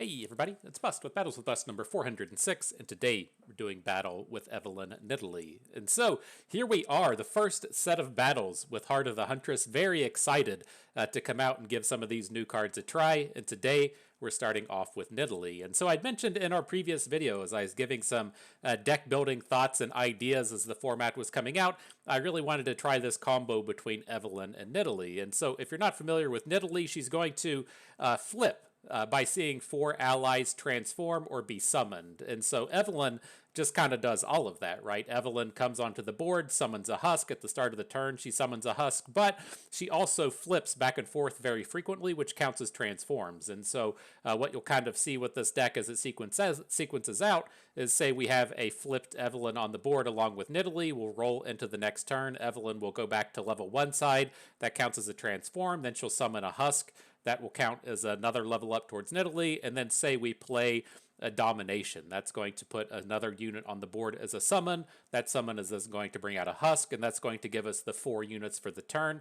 Hey everybody, it's Bust with Battles with Bust number 406, and today we're doing battle with Evelynn Nidalee. And so, here we are, the first set of battles with Heart of the Huntress. Very excited to come out and give some of these new cards a try, and today we're starting off with Nidalee. And so I'd mentioned in our previous video, as I was giving some deck building thoughts and ideas as the format was coming out, I really wanted to try this combo between Evelynn and Nidalee. And so if you're not familiar with Nidalee, she's going to flip by seeing 4 allies transform or be summoned. And so Evelynn just kind of does all of that, right? Evelynn comes onto the board, summons a husk at the start of the turn. She summons a husk, but she also flips back and forth very frequently, which counts as transforms. And so what you'll kind of see with this deck as it sequences out is, say we have a flipped Evelynn on the board along with Nidalee. We'll roll into the next turn. Evelynn will go back to level 1 side. That counts as a transform. Then she'll summon a husk. That will count as another level up towards Nidalee. And then say we play a domination. That's going to put another unit on the board as a summon. That summon is going to bring out a husk, and that's going to give us the 4 units for the turn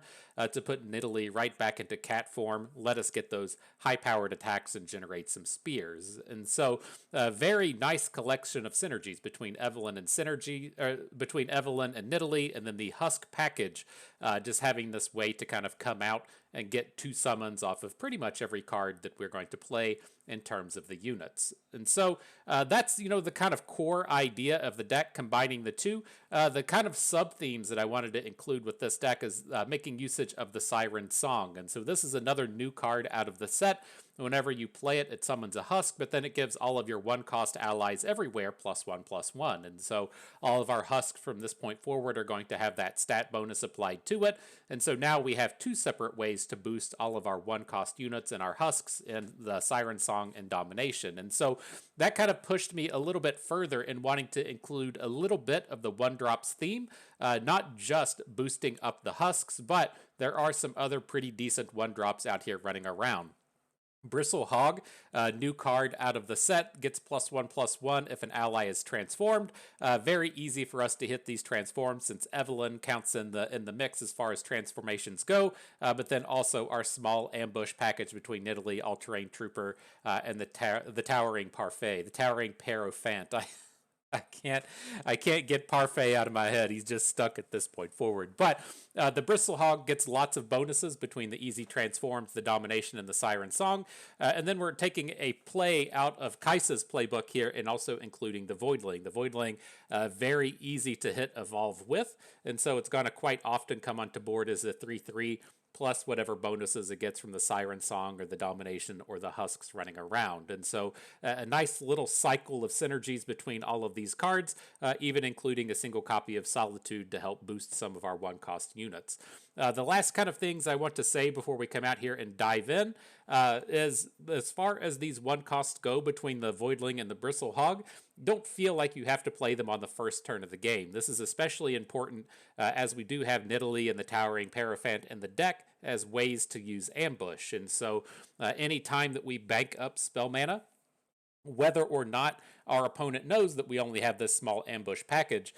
to put Nidalee right back into cat form, let us get those high-powered attacks and generate some spears. And so a very nice collection of synergies between Evelynn and Nidalee, and then the husk package, just having this way to kind of come out and get 2 summons off of pretty much every card that we're going to play in terms of the units. And so that's, the kind of core idea of the deck, combining the two. The kind of sub-themes that I wanted to include with this deck is making usage of the Siren Song. And so this is another new card out of the set. Whenever you play it, it summons a husk, but then it gives all of your 1-cost allies everywhere +1/+1. And so all of our husks from this point forward are going to have that stat bonus applied to it. And so now we have 2 separate ways to boost all of our 1-cost units and our husks in the Siren Song and Domination. And so that kind of pushed me a little bit further in wanting to include a little bit of the 1-drops theme, not just boosting up the husks, but there are some other pretty decent 1-drops out here running around. Bristle Hog, new card out of the set, gets +1/+1 if an ally is transformed. Very easy for us to hit these transforms since Evelynn counts in the mix as far as transformations go. But then also our small ambush package between Nidalee, All-Terrain Trooper, and the Towering Parfait, the Towering Parophant. I can't get Parfait out of my head. He's just stuck at this point forward. But the Bristle Hog gets lots of bonuses between the easy transforms, the domination, and the Siren Song. And then we're taking a play out of Kaisa's playbook here and also including the Voidling. The Voidling, very easy to hit evolve with. And so it's going to quite often come onto board as a 3/3 plus whatever bonuses it gets from the Siren Song or the Domination or the Husks running around. And so a nice little cycle of synergies between all of these cards, even including a single copy of Solitude to help boost some of our 1-cost units. The last kind of things I want to say before we come out here and dive in is, as far as these 1-costs go between the Voidling and the Bristle Hog, don't feel like you have to play them on the first turn of the game. This is especially important as we do have Nidalee and the Towering Parophant in the deck as ways to use ambush. And so any time that we bank up spell mana, whether or not our opponent knows that we only have this small ambush package,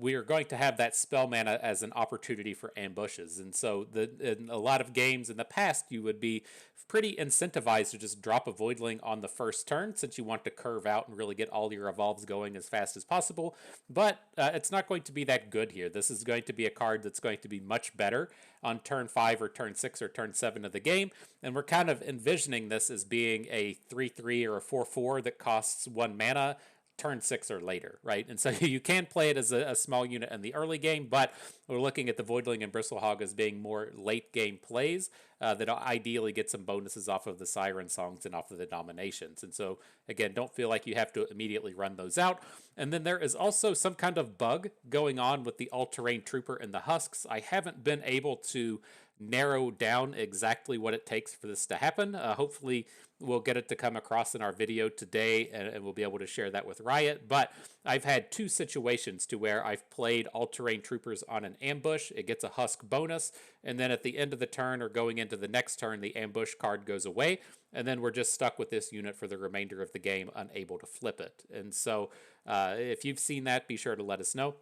we are going to have that spell mana as an opportunity for ambushes. And so in a lot of games in the past, you would be pretty incentivized to just drop a Voidling on the first turn since you want to curve out and really get all your evolves going as fast as possible. But it's not going to be that good here. This is going to be a card that's going to be much better on turn 5 or turn 6 or turn 7 of the game. And we're kind of envisioning this as being a 3/3 or a 4/4 that costs 1 mana turn 6 or later, right? And so you can play it as a small unit in the early game, but we're looking at the Voidling and Bristle Hog as being more late game plays that ideally get some bonuses off of the Siren Songs and off of the Dominations. And so, again, don't feel like you have to immediately run those out. And then there is also some kind of bug going on with the All-Terrain Trooper and the Husks. I haven't been able to narrow down exactly what it takes for this to happen. Hopefully we'll get it to come across in our video today, and we'll be able to share that with Riot. But I've had 2 situations to where I've played All-Terrain Troopers on an ambush. It gets a husk bonus, and then at the end of the turn or going into the next turn, the ambush card goes away, and then we're just stuck with this unit for the remainder of the game, unable to flip it. And so if you've seen that, be sure to let us know.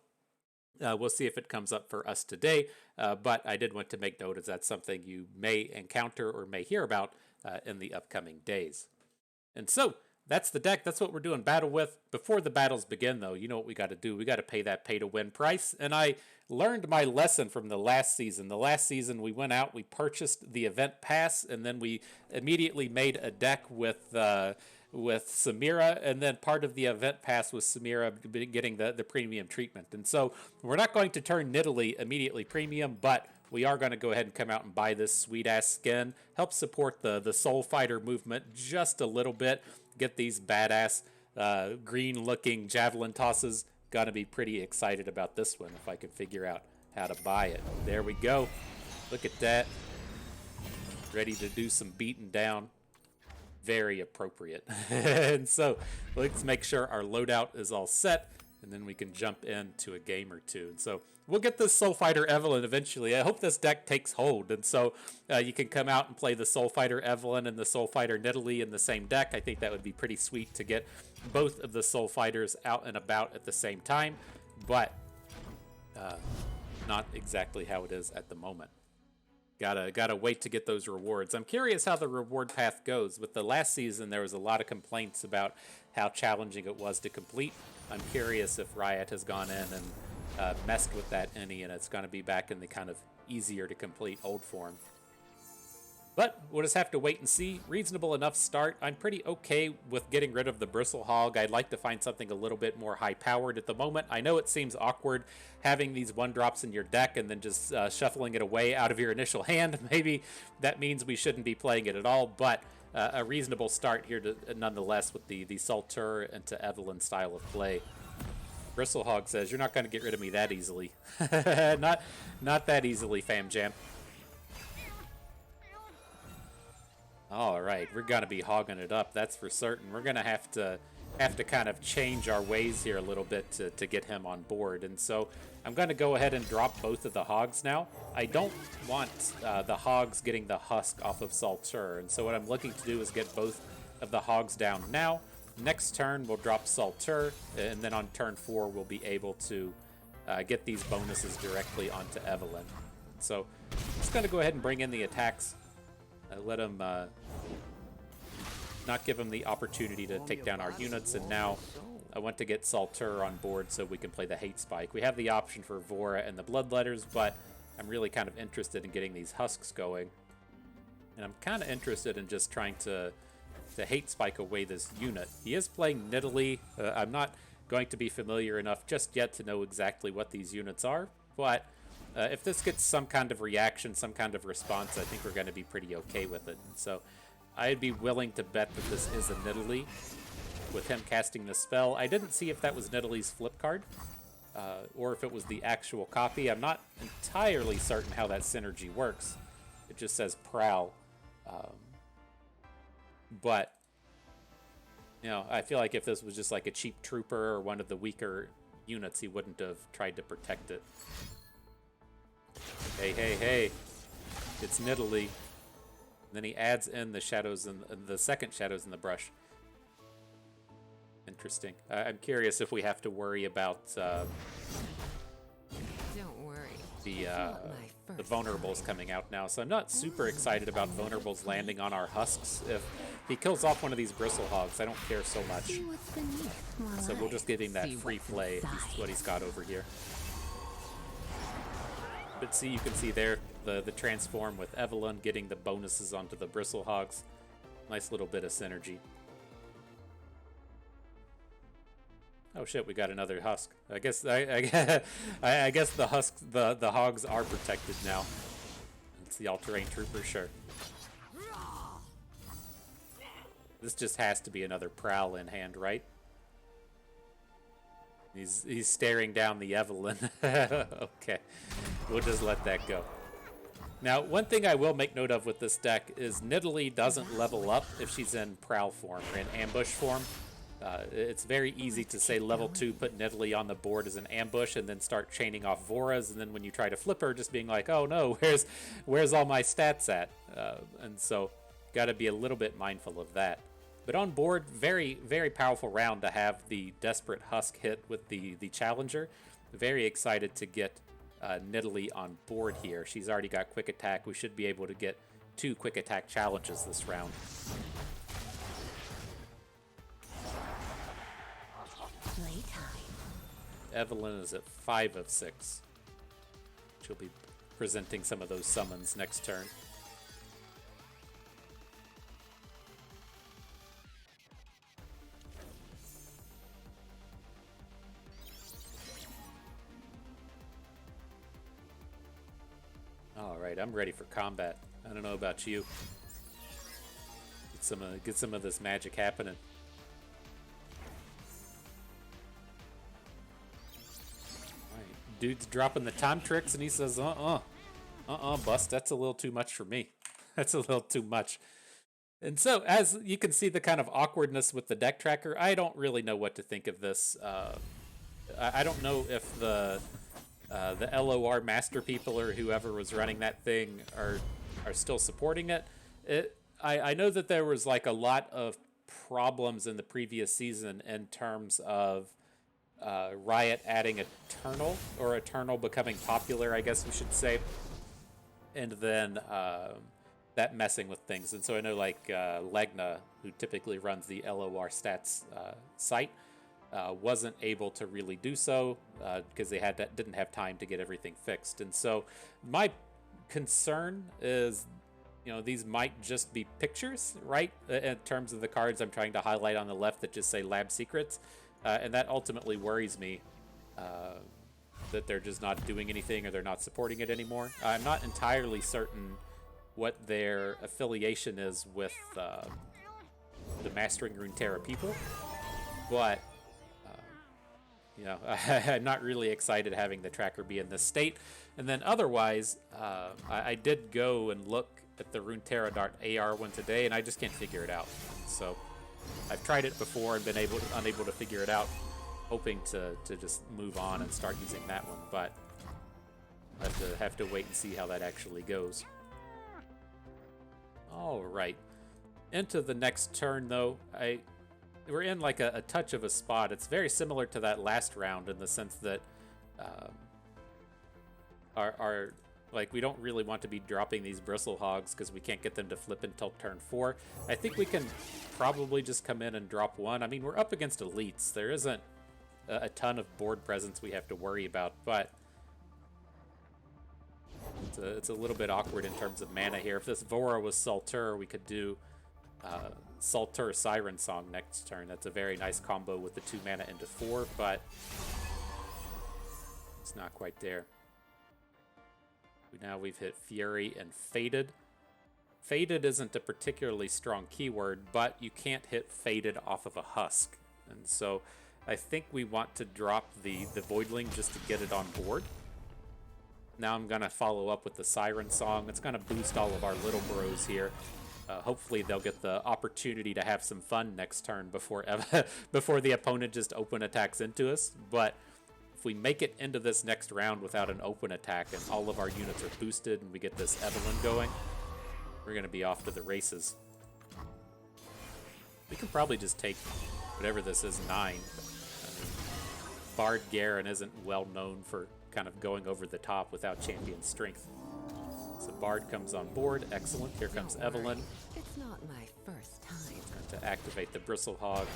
We'll see if it comes up for us today, but I did want to make note as that's something you may encounter or may hear about in the upcoming days. And so that's the deck. That's what we're doing battle with. Before the battles begin, though, you know what we got to do. We got to pay that pay-to-win price. And I learned my lesson from the last season. The last season, we went out, we purchased the event pass, and then we immediately made a deck with Samira, and then part of the event pass was Samira getting the premium treatment. And so we're not going to turn Nidalee immediately premium, but we are going to go ahead and come out and buy this sweet-ass skin, help support the Soul Fighter movement just a little bit, get these badass green-looking javelin tosses. Gonna be pretty excited about this one if I can figure out how to buy it. There we go. Look at that. Ready to do some beating down. Very appropriate. And so let's make sure our loadout is all set, and then we can jump into a game or two. And so we'll get this Soul Fighter Evelynn eventually. I hope this deck takes hold. And so you can come out and play the Soul Fighter Evelynn and the Soul Fighter Nidalee in the same deck. I think that would be pretty sweet to get both of the Soul Fighters out and about at the same time, but not exactly how it is at the moment. Gotta wait to get those rewards. I'm curious how the reward path goes. With the last season, there was a lot of complaints about how challenging it was to complete. I'm curious if Riot has gone in and messed with that any, and it's going to be back in the kind of easier to complete old form. But we'll just have to wait and see. Reasonable enough start. I'm pretty okay with getting rid of the Bristle Hog. I'd like to find something a little bit more high-powered at the moment. I know it seems awkward having these 1-drops in your deck and then just shuffling it away out of your initial hand. Maybe that means we shouldn't be playing it at all, but a reasonable start here nonetheless with the Salter into Evelynn style of play. Bristlehog says, "You're not going to get rid of me that easily." Not that easily, Fam Jam. All right, we're gonna be hogging it up. That's for certain. We're gonna have to kind of change our ways here a little bit to get him on board. And so I'm gonna go ahead and drop both of the hogs now. I don't want the hogs getting the husk off of Salter, and so what I'm looking to do is get both of the hogs down now. Next turn we'll drop Salter, and then on turn 4 we'll be able to get these bonuses directly onto Evelynn. So I'm just gonna go ahead and bring in the attacks. Let him not give him the opportunity to take down our units, and now I want to get Salter on board so we can play the Hate Spike. We have the option for Vora and the Bloodletters, but I'm really kind of interested in getting these husks going. And I'm kind of interested in just trying to Hate Spike away this unit. He is playing Nidalee. I'm not going to be familiar enough just yet to know exactly what these units are, but if this gets some kind of reaction, some kind of response, I think we're going to be pretty okay with it. And so I'd be willing to bet that this is a Nidalee with him casting the spell. I didn't see if that was Nidalee's flip card or if it was the actual copy. I'm not entirely certain how that synergy works. It just says Prowl. But, you know, I feel like if this was just like a cheap trooper or one of the weaker units, he wouldn't have tried to protect it. Hey, it's Nidalee. And then he adds in the shadows and the second shadows in the brush. Interesting. I'm curious if we have to worry about Don't worry. The vulnerables coming out now. So I'm not super excited about vulnerables landing on our husks. If he kills off one of these bristle hogs, I don't care so much. So we'll just give him that free play. He's what he's got over here. But see, you can see there the transform with Evelynn getting the bonuses onto the bristle hogs. Nice little bit of synergy. Oh shit, we got another husk. I guess I guess the husks, the hogs are protected now. It's the all-terrain trooper, sure. This just has to be another Prowl in hand, right? He's staring down the Evelynn. Okay, we'll just let that go. Now, one thing I will make note of with this deck is Nidalee doesn't level up if she's in Prowl form or in ambush form. It's very easy to say level 2, put Nidalee on the board as an ambush, and then start chaining off Voras, and then when you try to flip her, just being like, oh no, where's all my stats at? And so, got to be a little bit mindful of that. But on board, very, very powerful round to have the Desperate Husk hit with the Challenger. Very excited to get Nidalee on board here. She's already got Quick Attack. We should be able to get 2 Quick Attack challenges this round. Evelynn is at 5 of 6. She'll be presenting some of those summons next turn. Alright, I'm ready for combat. I don't know about you. Get some of this magic happening. Alright, dude's dropping the time tricks and he says, bust, that's a little too much for me. That's a little too much. And so, as you can see the kind of awkwardness with the deck tracker, I don't really know what to think of this. I don't know if the LoR master people or whoever was running that thing are still supporting it. I know that there was like a lot of problems in the previous season in terms of Riot adding Eternal becoming popular, I guess we should say, and then that messing with things. And so I know like Legna, who typically runs the LoR stats site, wasn't able to really do so because they didn't have time to get everything fixed. And so my concern is, these might just be pictures, right? In terms of the cards I'm trying to highlight on the left that just say Lab Secrets. And that ultimately worries me that they're just not doing anything or they're not supporting it anymore. I'm not entirely certain what their affiliation is with the Mastering Runeterra people, but I'm not really excited having the tracker be in this state. And then otherwise, I did go and look at the Runeterra.ar one today, and I just can't figure it out. So I've tried it before and been unable to figure it out, hoping to just move on and start using that one, but I have to wait and see how that actually goes. All right, into the next turn though. We're in like a touch of a spot. It's very similar to that last round in the sense that we don't really want to be dropping these bristle hogs because we can't get them to flip until turn 4. I think we can probably just come in and drop one. I mean, we're up against elites. There isn't a ton of board presence we have to worry about, but it's a little bit awkward in terms of mana here. If this Vora was Salter, we could do Salter Siren Song next turn. That's a very nice combo with the 2 mana into 4, but it's not quite there. Now we've hit Fury and Faded. Faded isn't a particularly strong keyword, but you can't hit Faded off of a Husk. And so I think we want to drop the Voidling just to get it on board. Now I'm going to follow up with the Siren Song. It's going to boost all of our little bros here. Hopefully they'll get the opportunity to have some fun next turn before the opponent just open attacks into us. But if we make it into this next round without an open attack and all of our units are boosted and we get this Evelynn going, we're going to be off to the races. We can probably just take whatever this is, 9. I mean, Bard Garen isn't well known for kind of going over the top without champion strength. So Bard comes on board. Excellent. Here comes Evelynn. It's not my first time. Time to activate the Bristle Hog.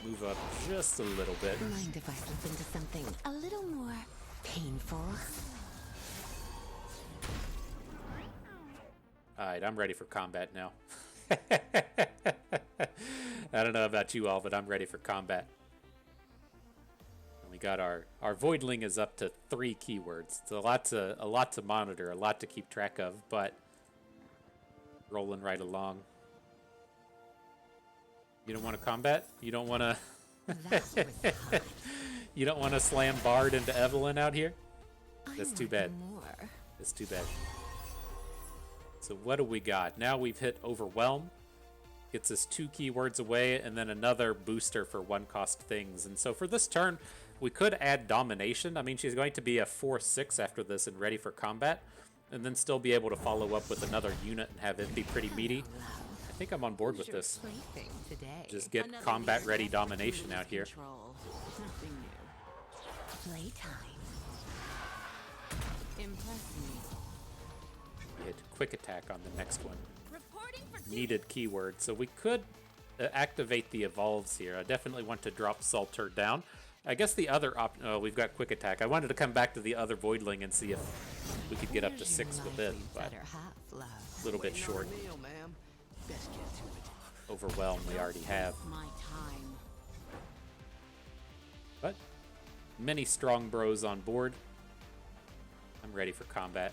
Move up just a little bit. Mind if I slip into something a little more painful? Alright, I'm ready for combat now. I don't know about you all, but I'm ready for combat. And we got our Voidling is up to 3 keywords. It's a lot to monitor, a lot to keep track of, but rolling right along. You don't want to combat? You don't want to you don't want to slam Bard into Evelynn out here? That's too bad. That's too bad. So what do we got? Now we've hit Overwhelm. Gets us 2 keywords away, and then another booster for 1-cost things. And so for this turn, we could add Domination. I mean, she's going to be a 4/6 after this and ready for combat, and then still be able to follow up with another unit and have it be pretty meaty. I think I'm on board with this. Just get combat-ready Domination out here. Playtime. Hit Quick Attack on the next one. Needed keyword. So we could activate the Evolves here. I definitely want to drop Salter down. I guess the other oh, we've got quick attack. I wanted to come back to the other Voidling and see if we could get up to 6 with it, but a little bit short. Overwhelm we already have. But many strong bros on board. I'm ready for combat.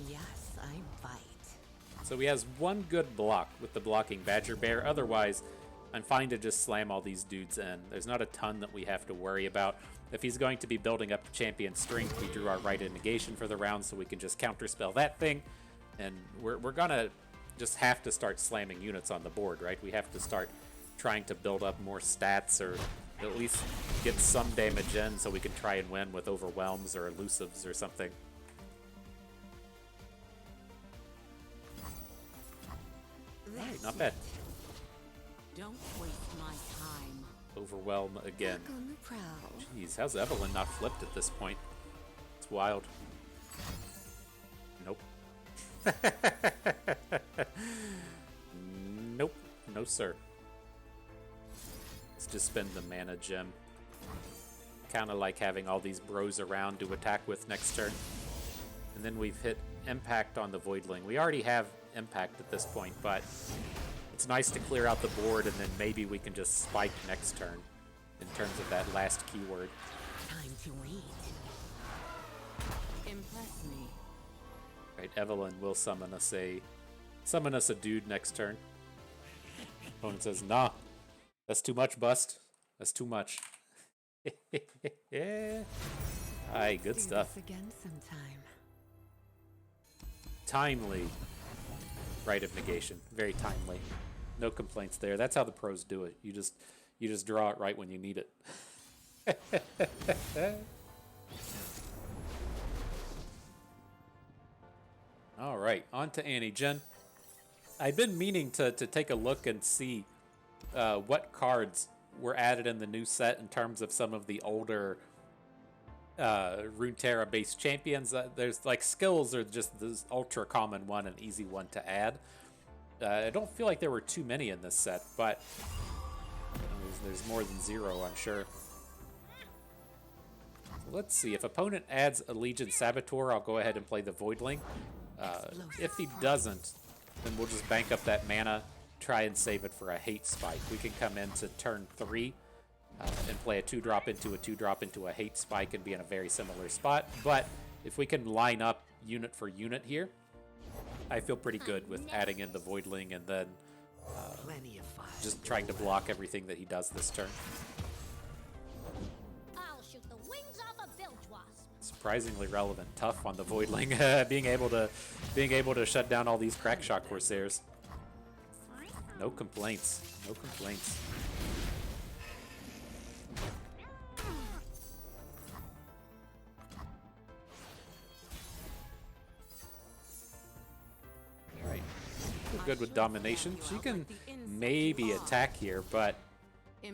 Yes, I bite. So he has one good block with the blocking Badger Bear. Otherwise, I'm fine to just slam all these dudes in. There's not a ton that we have to worry about. If he's going to be building up champion strength, we drew our right in negation for the round, so we can just counterspell that thing. And we're gonna just have to start slamming units on the board, right? We have to start trying to build up more stats, or at least get some damage in so we can try and win with overwhelms or elusives or something. Alright, not bad. Don't waste my time. Overwhelm again. Back on the prowl. Jeez, how's Evelynn not flipped at this point? It's wild. Nope. Nope. No, sir. Let's just spend the mana gem. Kind of like having all these bros around to attack with next turn. And then we've hit impact on the Voidling. We already have impact at this point, but it's nice to clear out the board, and then maybe we can just spike next turn in terms of that last keyword. Time to eat. Impress me. Right, Evelynn will summon us a dude next turn. Opponent says, nah, that's too much, Bust. That's too much. Aye, good stuff. Again sometime. Timely. Right of negation. Very timely. No complaints there. That's how the pros do it. You just draw it right when you need it. All right, on to Annie. Jen, I've been meaning to take a look and see what cards were added in the new set in terms of some of the older Runeterra based champions. There's like skills are just this ultra common one, an easy one to add. I don't feel like there were too many in this set, but there's more than 0, I'm sure. So let's see. If opponent adds a Legion Saboteur, I'll go ahead and play the Voidling. If he doesn't, then we'll just bank up that mana, try and save it for a Hate Spike. We can come into turn 3 and play a 2-drop into a 2-drop into a Hate Spike and be in a very similar spot. But if we can line up unit for unit here, I feel pretty good with adding in the Voidling and then just trying to block everything that he does this turn. I'll shoot the wings off a bilge wasp. Surprisingly relevant, tough on the Voidling, being able to shut down all these Crackshot Corsairs. No complaints. No complaints. Alright. Feel good with domination. She can maybe attack here, but we'll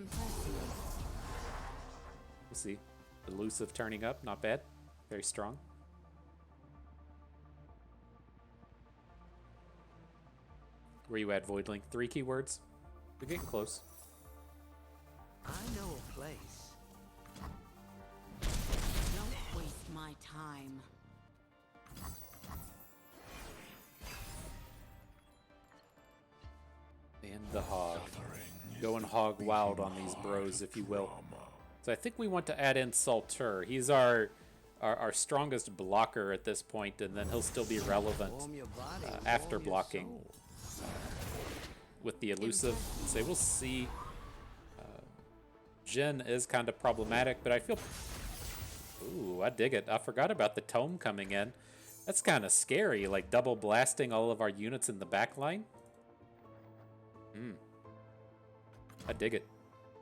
see. Elusive turning up, not bad. Very strong. Where you at, Voidling? 3 keywords? We're getting close. I know a place. Don't waste my time. And the hog. Going hog wild on these bros, if you will. So I think we want to add in Salter. He's our strongest blocker at this point, and then he'll still be relevant after blocking. With the elusive, so we'll see. Jhin is kind of problematic, but I feel... Ooh, I dig it. I forgot about the tome coming in. That's kind of scary, like double blasting all of our units in the back line. I dig it.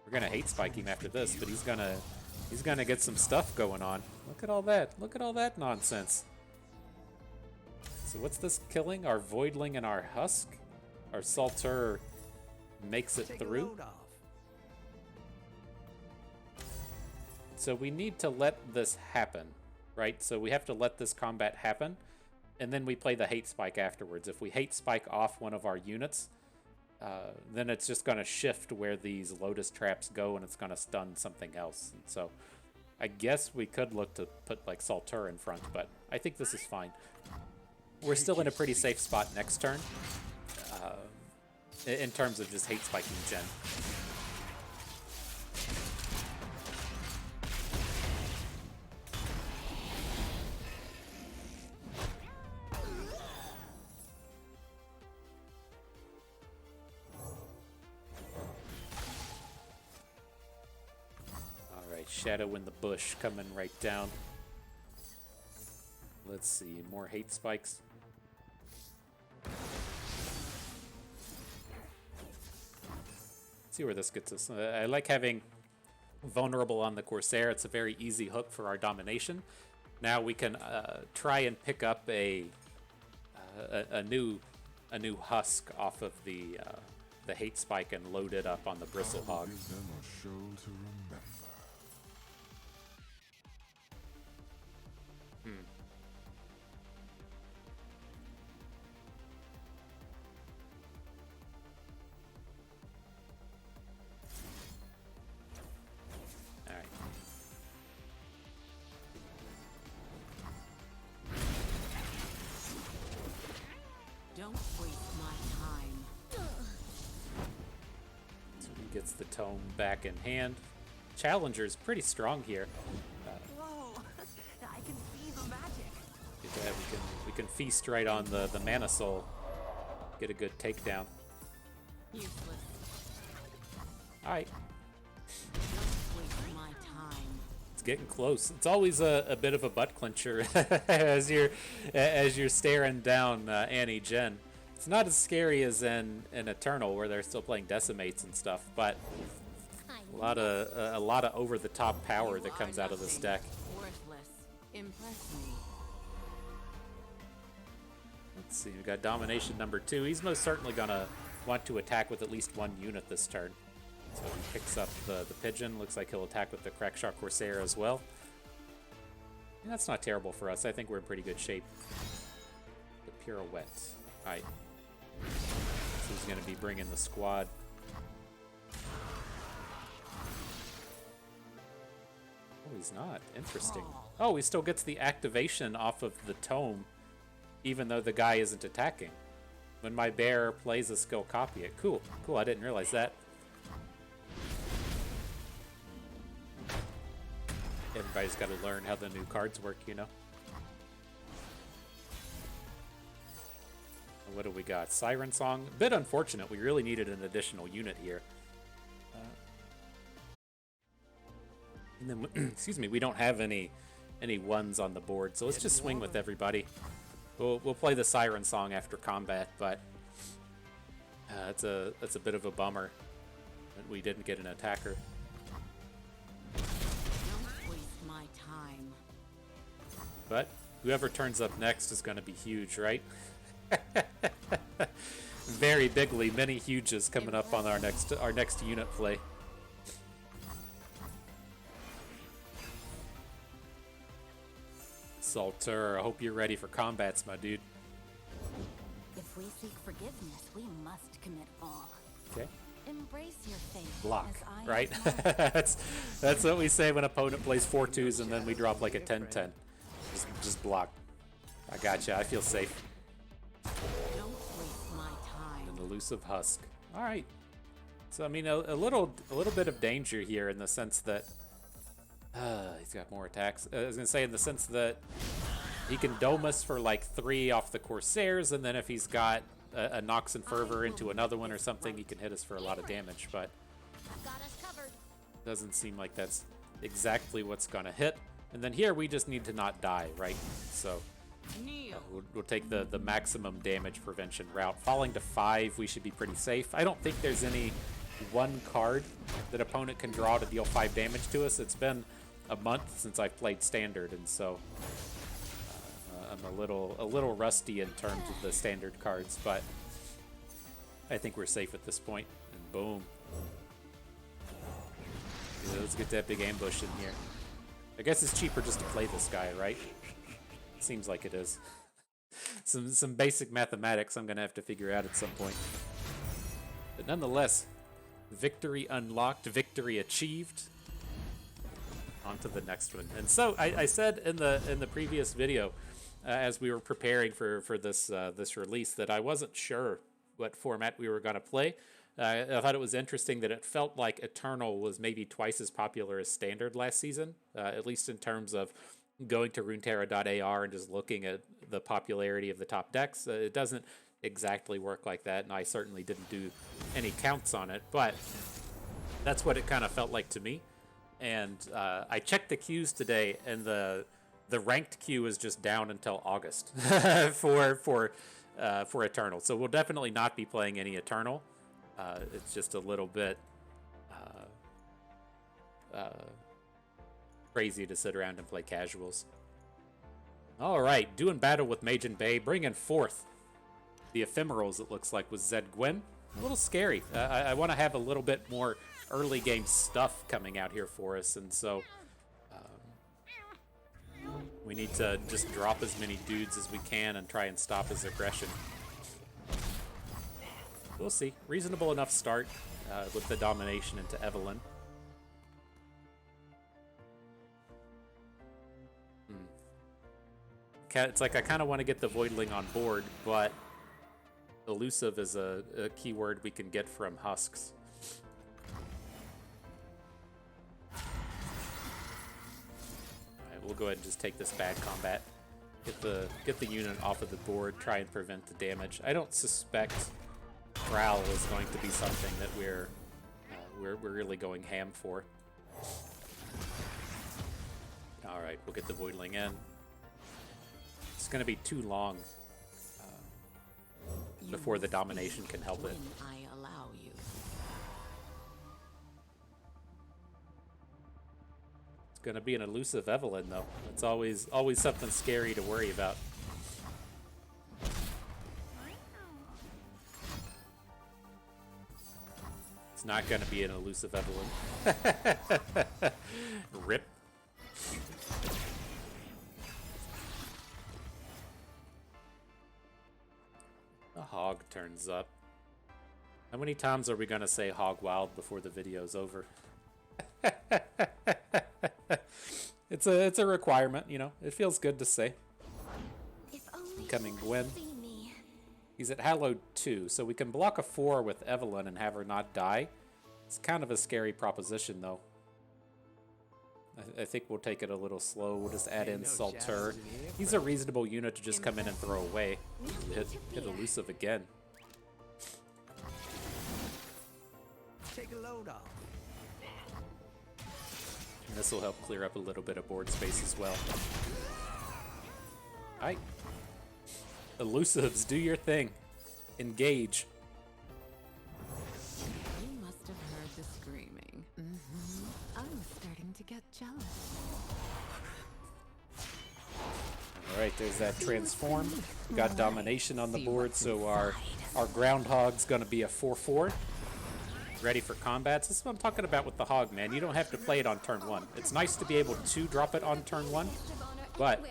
We're gonna hate spike him after this, but he's gonna get some stuff going on. Look at all that. Look at all that nonsense. So what's this killing? Our Voidling and our Husk? Our Salter makes it through. So we need to let this happen, right? So we have to let this combat happen, and then we play the Hate Spike afterwards. If we Hate Spike off one of our units, then it's just going to shift where these Lotus traps go, and it's going to stun something else. And so I guess we could look to put like Salter in front, but I think this is fine. We're still in a pretty safe spot next turn in terms of just hate spiking Jhin. Shadow in the bush coming right down. Let's see, more hate spikes. Let's see where this gets us. I like having vulnerable on the Corsair. It's a very easy hook for our domination. Now we can try and pick up a new husk off of the hate spike and load it up on the Bristle Hog. Gets the tome back in hand. Challenger's pretty strong here. Whoa! I can see the magic. We can feast right on the Mana Soul. Get a good takedown. Useless. All right. Don't waste my time. It's getting close. It's always a bit of a butt clincher as you're staring down Annie Jhin. It's not as scary as in Eternal, where they're still playing Decimates and stuff, but a lot of over-the-top power that comes out of this deck. Worthless. Impress me. Let's see, we got Domination number 2. He's most certainly gonna want to attack with at least one unit this turn. So he picks up the Pigeon. Looks like he'll attack with the Crackshot Corsair as well. And that's not terrible for us. I think we're in pretty good shape. The Pirouette. All right. So he's going to be bringing the squad. Oh, he's not. Interesting. Oh, he still gets the activation off of the tome, even though the guy isn't attacking. When my bear plays a skill, copy it. Cool. Cool, I didn't realize that. Everybody's got to learn how the new cards work, you know? What do we got? Siren Song. A bit unfortunate. We really needed an additional unit here. And then, excuse me, we don't have any ones on the board, so let's just swing with everybody. We'll play the Siren Song after combat, but that's a bit of a bummer that we didn't get an attacker. Don't waste my time. But whoever turns up next is going to be huge, right? Very bigly, many huges coming up on our next unit play. Salter, I hope you're ready for combats, my dude. If we seek forgiveness, we must commit all. Okay. Embrace your fate. Block, as I right? have that's what we say when an opponent plays 4-2s and then we drop like a 10-10. Just block. I gotcha. I feel safe. Don't waste my time. An elusive husk. All right. So I mean, a little bit of danger here in the sense that he's got more attacks. I was gonna say in the sense that he can dome us for like 3 off the Corsairs, and then if he's got a Nox and Fervor into another one or something, he can hit us for a lot of damage. But Got us covered. doesn't seem like that's exactly what's gonna hit. And then here we just need to not die, right? So we'll take the maximum damage prevention route. Falling to 5, we should be pretty safe. I don't think there's any one card that opponent can draw to deal 5 damage to us. It's been a month since I've played Standard, and so I'm a little rusty in terms of the Standard cards, but I think we're safe at this point. And boom. Yeah, let's get that big ambush in here. I guess it's cheaper just to play this guy, right? Seems like it is. some basic mathematics I'm gonna have to figure out at some point. nonetheless, victory unlocked, victory achieved. On to the next one. And so I said in the previous video, as we were preparing for this this release, that I wasn't sure what format we were going to play. I thought it was interesting that it felt like Eternal was maybe twice as popular as Standard last season, at least in terms of going to runeterra.ar and just looking at the popularity of the top decks. It doesn't exactly work like that, and I certainly didn't do any counts on it, but that's what it kind of felt like to me. And I checked the queues today, and the ranked queue is just down until August for Eternal. So we'll definitely not be playing any Eternal. It's just a little bit crazy to sit around and play casuals. All right, doing battle with Mage and Bay, bringing forth the ephemerals, it looks like, with Zed Gwen. A little scary. I want to have a little bit more early game stuff coming out here for us, and so we need to just drop as many dudes as we can and try and stop his aggression. We'll see. Reasonable enough start with the domination into Evelynn. It's like I kind of want to get the Voidling on board, but elusive is a keyword we can get from husks. Alright, we'll go ahead and just take this bad combat. Get the unit off of the board, try and prevent the damage. I don't suspect Prowl is going to be something that we're really going ham for. Alright, we'll get the Voidling in. It's going to be too long before the domination can help it. I allow you. It's going to be an elusive Evelynn, though. It's always something scary to worry about. It's not going to be an elusive Evelynn. Rip. The hog turns up. How many times are we going to say hog wild before the video's over? It's a requirement, you know. It feels good to say. Incoming Gwen. He's at Hallowed 2, so we can block a 4 with Evelynn and have her not die. It's kind of a scary proposition, though. I think we'll take it a little slow. We'll just add in Salter. He's a reasonable unit to just come in and throw away. Hit elusive again. Take a load off. And this will help clear up a little bit of board space as well. Alright. Elusives, do your thing. Engage. You must have heard the screaming. I'm starting to get jealous. Alright, there's that transform. Got domination on the board, so our groundhog's gonna be a 4/4. Ready for combats. This is what I'm talking about with the hog, man. You don't have to play it on turn 1. It's nice to be able to drop it on turn 1, but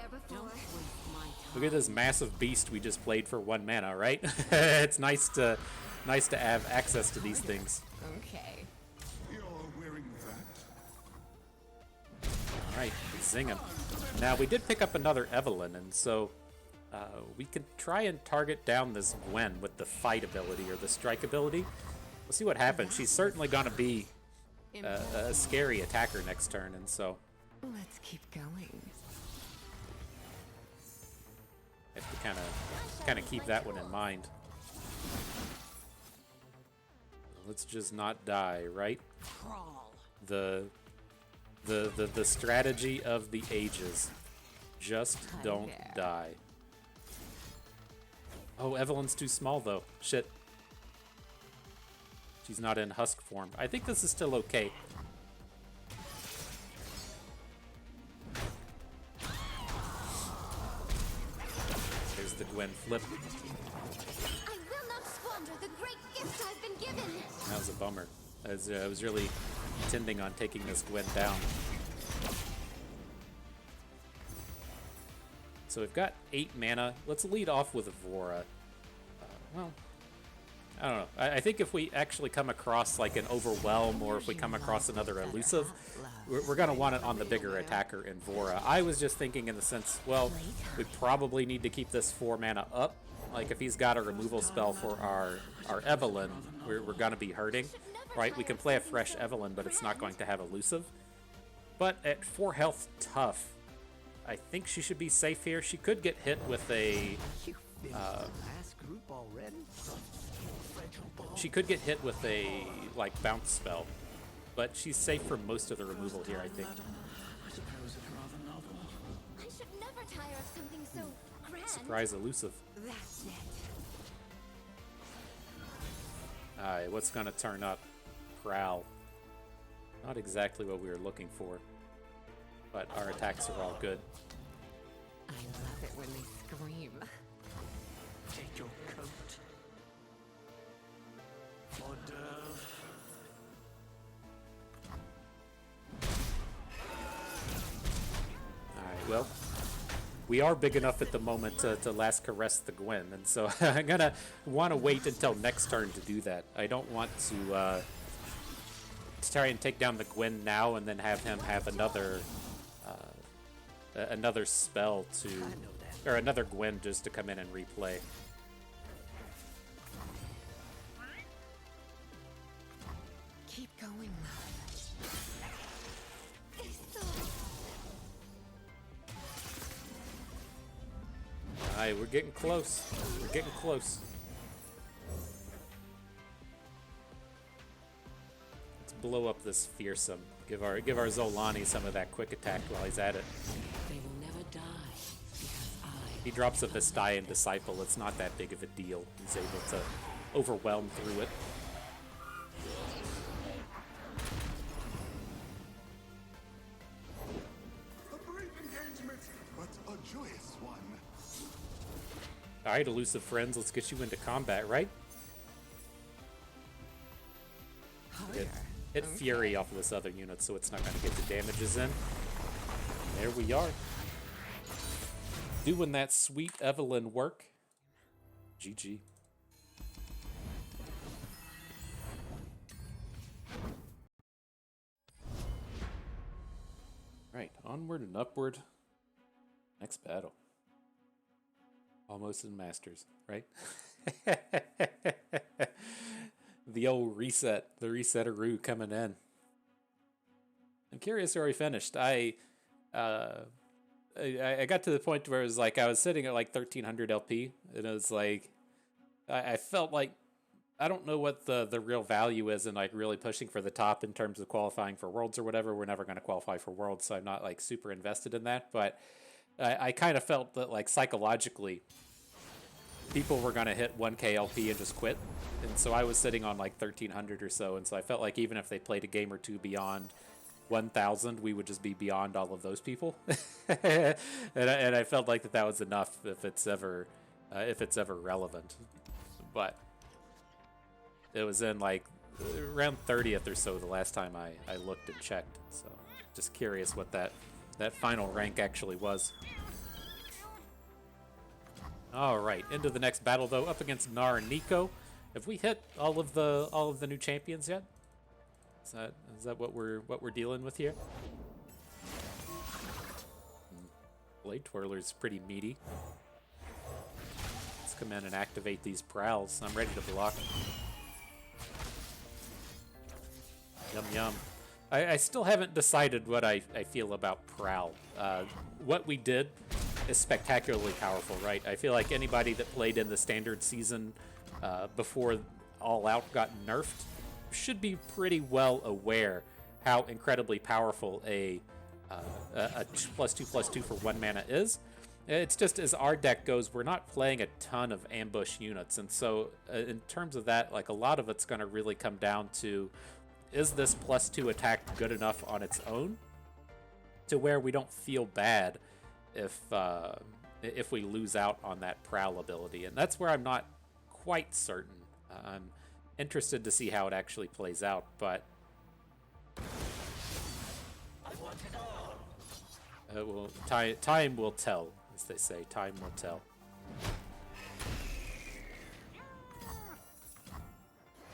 look at this massive beast we just played for 1 mana, right? It's nice to have access to these things. Okay. Alright, zing him. Now, we did pick up another Evelynn, and so we can try and target down this Gwen with the fight ability or the strike ability. We'll see what happens. She's certainly going to be a scary attacker next turn, and so Let's keep going. I have to kind of keep that one in mind. Let's just not die, right? Crawl. The strategy of the ages. Just don't die. Oh, Evelynn's too small though. Shit. She's not in husk form. I think this is still okay. There's the Gwen flip. I will not squander the great gift I've been given. That was a bummer. I was really intending on taking this Gwen down. So we've got 8 mana. Let's lead off with Vora. Well, I don't know. I think if we actually come across like an overwhelm, or if we come across another elusive, we're going to want it on the bigger attacker in Vora. I was just thinking in the sense, well, we probably need to keep this 4 mana up. Like if he's got a removal spell for our Evelynn, we're going to be hurting, right? We can play a fresh Evelynn, but it's not going to have elusive. But at 4 health tough, I think she should be safe here. She could get hit with a... she could get hit with a, like, bounce spell. But she's safe for most of the removal here, I think. I should never tire of something so grand. Surprise elusive. That's it. Alright, what's gonna turn up? Prowl. Not exactly what we were looking for. But our attacks are all good. I love it when they scream. Take your coat. Hors d'oeuvre. Alright, well, we are big enough at the moment to last caress the Gwen, and so I'm gonna want to wait until next turn to do that. I don't want to try and take down the Gwen now and then have him have another another spell to, or another Gwen just to come in and replay. Keep going, Alright, we're getting close. We're getting close. Let's blow up this fearsome. Give our Zolani some of that quick attack while he's at it. They will never die because He drops a Vestian Disciple. It's not that big of a deal. He's able to overwhelm through it. A brief engagement, but a joyous one. Alright, elusive friends, let's get you into combat, right? Hit Fury off of this other unit so it's not going to get the damages in. And there we are. Doing that sweet Evelynn work. GG. Right, onward and upward. Next battle. Almost in Masters, right? The old reset, the resetteroo coming in. I'm curious where we finished. I got to the point where it was like I was sitting at like 1300 LP, and it was like I felt like I don't know what the real value is in like really pushing for the top in terms of qualifying for Worlds or whatever. We're never going to qualify for Worlds, so I'm not like super invested in that. But I kind of felt that like psychologically, people were going to hit 1K LP and just quit. And so I was sitting on like 1300 or so. And so I felt like even if they played a game or two beyond 1000, we would just be beyond all of those people. and I felt like that was enough if it's ever relevant. But it was in like around 30th or so the last time I looked and checked. So just curious what that final rank actually was. All right, into the next battle though, up against Gnar and Nico. Have we hit all of the new champions yet? Is that what we're dealing with here? Blade Twirler's pretty meaty. Let's come in and activate these prowls. I'm ready to block. Yum yum. I still haven't decided what I feel about Prowl. What we did is spectacularly powerful, right? I feel like anybody that played in the standard season before All Out got nerfed should be pretty well aware how incredibly powerful a +2/+2 for 1 mana is. It's just as our deck goes, we're not playing a ton of ambush units, and so in terms of that, like a lot of it's going to really come down to, is this +2 attack good enough on its own to where we don't feel bad if we lose out on that Prowl ability? And that's where I'm not quite certain. I'm interested to see how it actually plays out, but time will tell, as they say. Time will tell.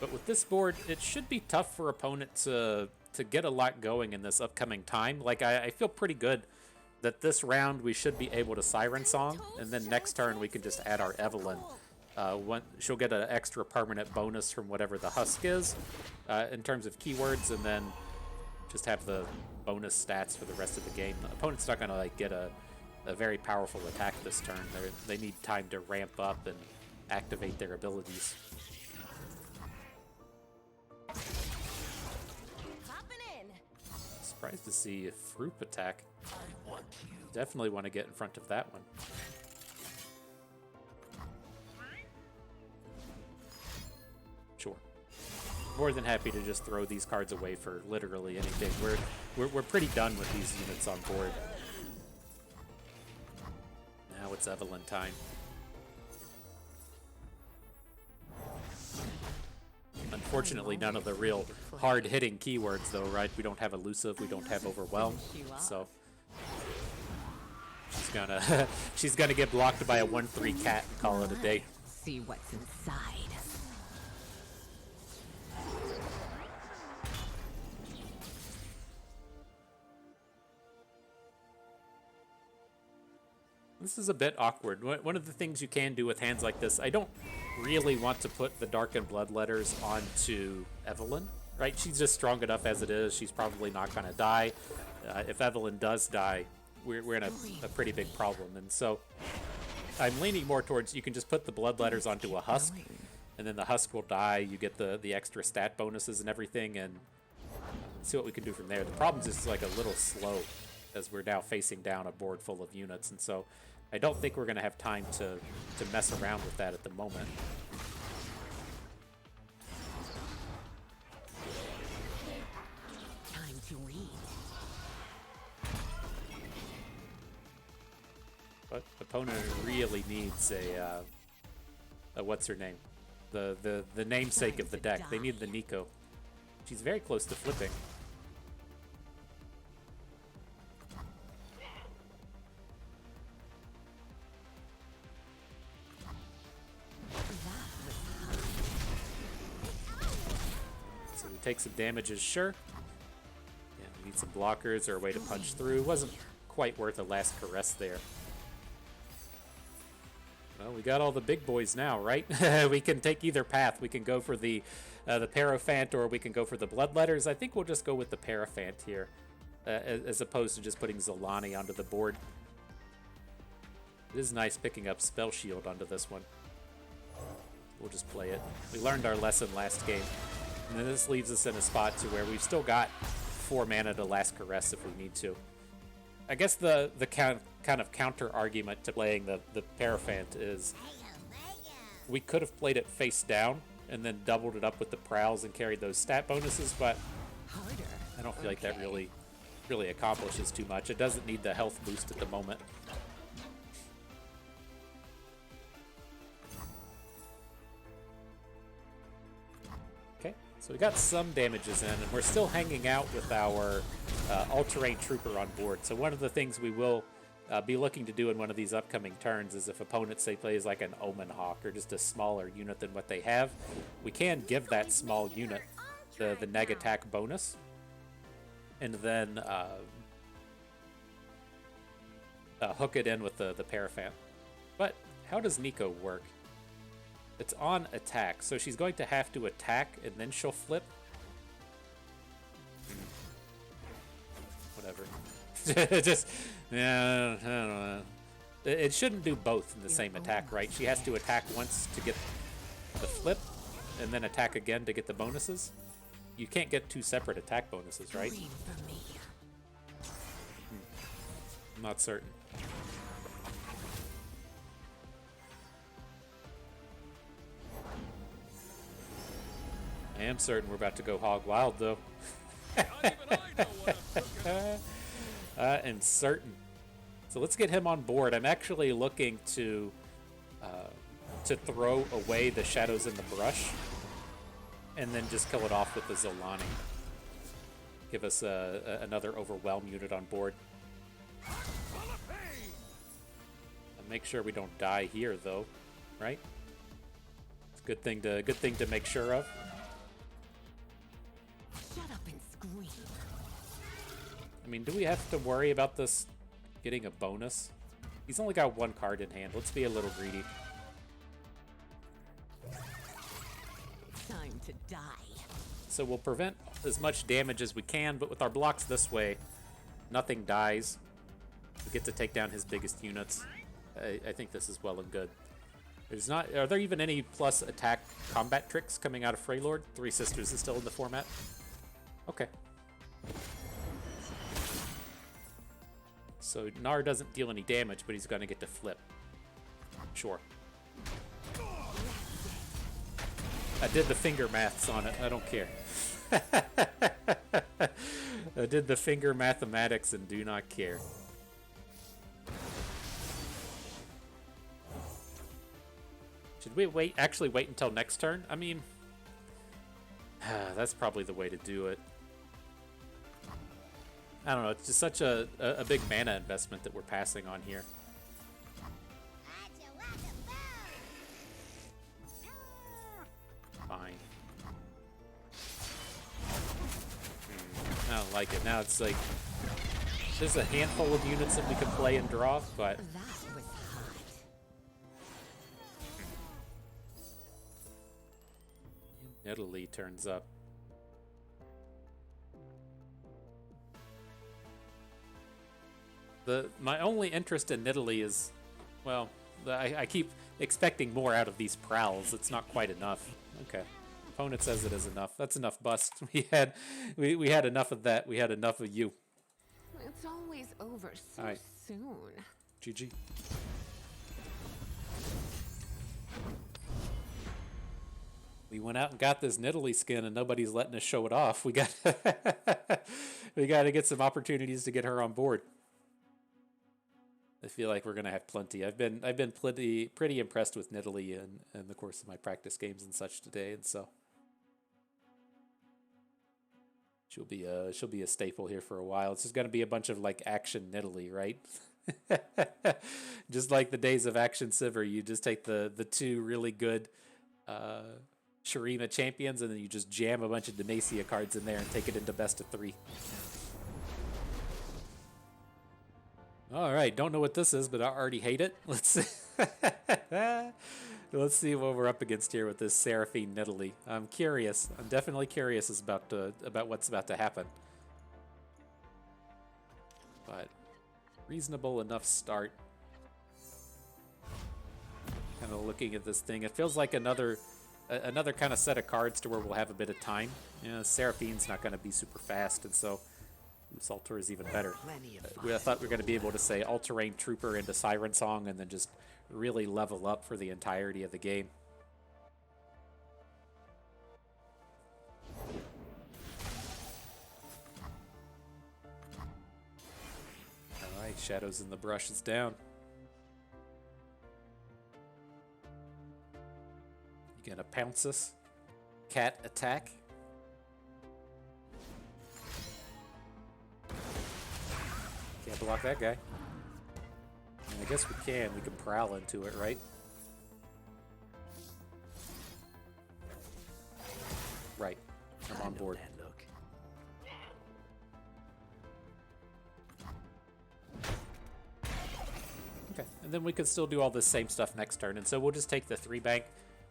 But with this board, it should be tough for opponent to get a lot going in this upcoming time. Like, I feel pretty good that this round we should be able to Siren Song, and then next turn we can just add our Evelynn. She'll get an extra permanent bonus from whatever the husk is in terms of keywords, and then just have the bonus stats for the rest of the game. The opponent's not going to like get a very powerful attack this turn. They need time to ramp up and activate their abilities. Surprised to see a Fruit attack. Definitely want to get in front of that one. Sure. More than happy to just throw these cards away for literally anything. We're pretty done with these units on board. Now it's Evelynn time. Unfortunately, none of the real hard-hitting keywords, though, right? We don't have Elusive, we don't have Overwhelm, so she's gonna get blocked by a 1/3 cat and call it a day. See what's inside. This is a bit awkward. One of the things you can do with hands like this, I don't really want to put the Darkened Bloodletters onto Evelynn, right? She's just strong enough as it is. She's probably not going to die. If Evelynn does die, we're in a pretty big problem. And so I'm leaning more towards you can just put the Bloodletters onto a husk, and then the husk will die. You get the extra stat bonuses and everything, and see what we can do from there. The problem is just like a little slow as we're now facing down a board full of units, and so I don't think we're going to have time to mess around with that at the moment. Time to read. But opponent really needs a what's her name? The namesake of the deck. They need the Nico. She's very close to flipping. So we take some damages, sure. Yeah, we need some blockers or a way to punch through. Wasn't quite worth a last caress there. Well, we got all the big boys now, right? We can take either path. We can go for the Paraphant, or we can go for the Bloodletters. I think we'll just go with the Paraphant here, as opposed to just putting Zolani onto the board. It is nice picking up Spell Shield onto this one. We'll just play it. We learned our lesson last game. And then this leaves us in a spot to where we've still got 4 mana to last caress if we need to. I guess the kind of counter argument to playing the Paraphant is we could have played it face down and then doubled it up with the Prowls and carried those stat bonuses, but I don't feel like that really accomplishes too much. It doesn't need the health boost at the moment. Okay, so we got some damages in, and we're still hanging out with our all-terrain trooper on board. So one of the things we will be looking to do in one of these upcoming turns is if opponents, say, plays like an Omen Hawk or just a smaller unit than what they have, we can give that small unit the neg attack bonus, and then hook it in with the Paraphant. But how does Nico work? It's on attack, so she's going to have to attack and then she'll flip. Whatever. Just, yeah, I don't know. It shouldn't do both in the same attack, right? She has to attack once to get the flip, and then attack again to get the bonuses. You can't get 2 separate attack bonuses, right? I'm not certain. I am certain we're about to go hog wild, though. And certain. So let's get him on board. I'm actually looking to throw away the shadows in the brush, and then just kill it off with the Zolani. Give us another Overwhelm unit on board. And make sure we don't die here, though, right? It's a good thing to make sure of. mean, do we have to worry about this getting a bonus? He's only got one card in hand. Let's be a little greedy. Time to die. So we'll prevent as much damage as we can, but with our blocks this way, nothing dies. We get to take down his biggest units. I think this is well and good. There's not. Are there even any plus attack combat tricks coming out of Freylord? Three Sisters is still in the format. Okay. So Gnar doesn't deal any damage, but he's going to get to flip. Sure. I did the finger maths on it. I don't care. I did the finger mathematics and do not care. Should we actually wait until next turn? I mean, that's probably the way to do it. I don't know, it's just such a big mana investment that we're passing on here. Fine. I don't like it. Now it's like, there's a handful of units that we can play and draw, but... That was hot. Nidalee turns up. My only interest in Nidalee is, well, I keep expecting more out of these prowls. It's not quite enough. Okay. Opponent says it is enough. That's enough bust. We had enough of that. We had enough of you. It's always over so Alright. soon. GG. We went out and got this Nidalee skin, and nobody's letting us show it off. We got to get some opportunities to get her on board. I feel like we're gonna have plenty. I've been pretty impressed with Nidalee in the course of my practice games and such today, and so she'll be a staple here for a while. It's just gonna be a bunch of like action Nidalee, right? Just like the days of Action Sivir, you just take the two really good Shurima champions, and then you just jam a bunch of Demacia cards in there and take it into best of 3. All right, don't know what this is, but I already hate it. Let's see. Let's see what we're up against here with this Seraphine Nidalee. I'm curious. I'm definitely curious about what's about to happen. But reasonable enough start. Kind of looking at this thing, it feels like another kind of set of cards to where we'll have a bit of time. You know, Seraphine's not going to be super fast, and so Salter is even better. I thought we were going to be able to say All-Terrain Trooper into Siren Song and then just really level up for the entirety of the game. Alright, Shadows in the Brush is down. You gonna pounce us? Cat attack? Can't block that guy. I guess we can. We can prowl into it, right? Right. I'm on board. Okay, and then we can still do all this same stuff next turn, and so we'll just take the 3 bank.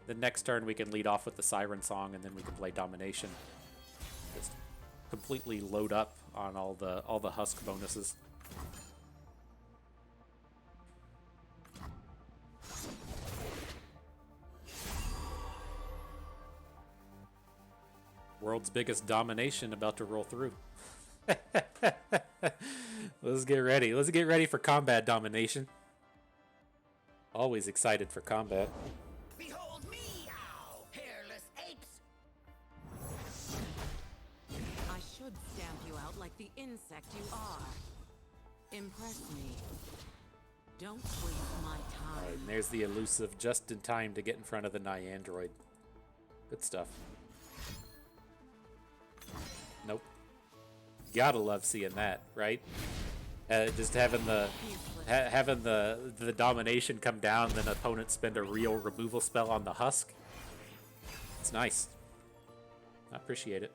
The next turn we can lead off with the Siren Song, and then we can play Domination. Just completely load up on all the husk bonuses. World's biggest domination about to roll through. Let's get ready. Let's get ready for combat domination. Always excited for combat. Behold me, ow, hairless apes! I should stamp you out like the insect you are. Impress me. Don't waste my time. Alright, and there's the elusive just in time to get in front of the Niandroid. Good stuff. Nope. Gotta love seeing that, right? Just having the domination come down, then opponent spend a real removal spell on the husk. It's nice. I appreciate it.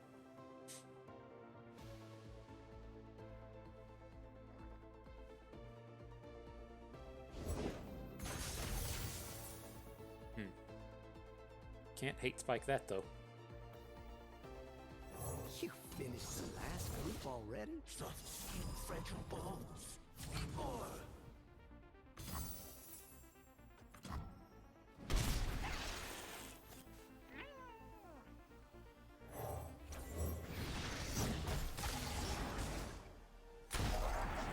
Can't hate spike that though. You finished the last group already? Soft skin, fragile bones. Need more.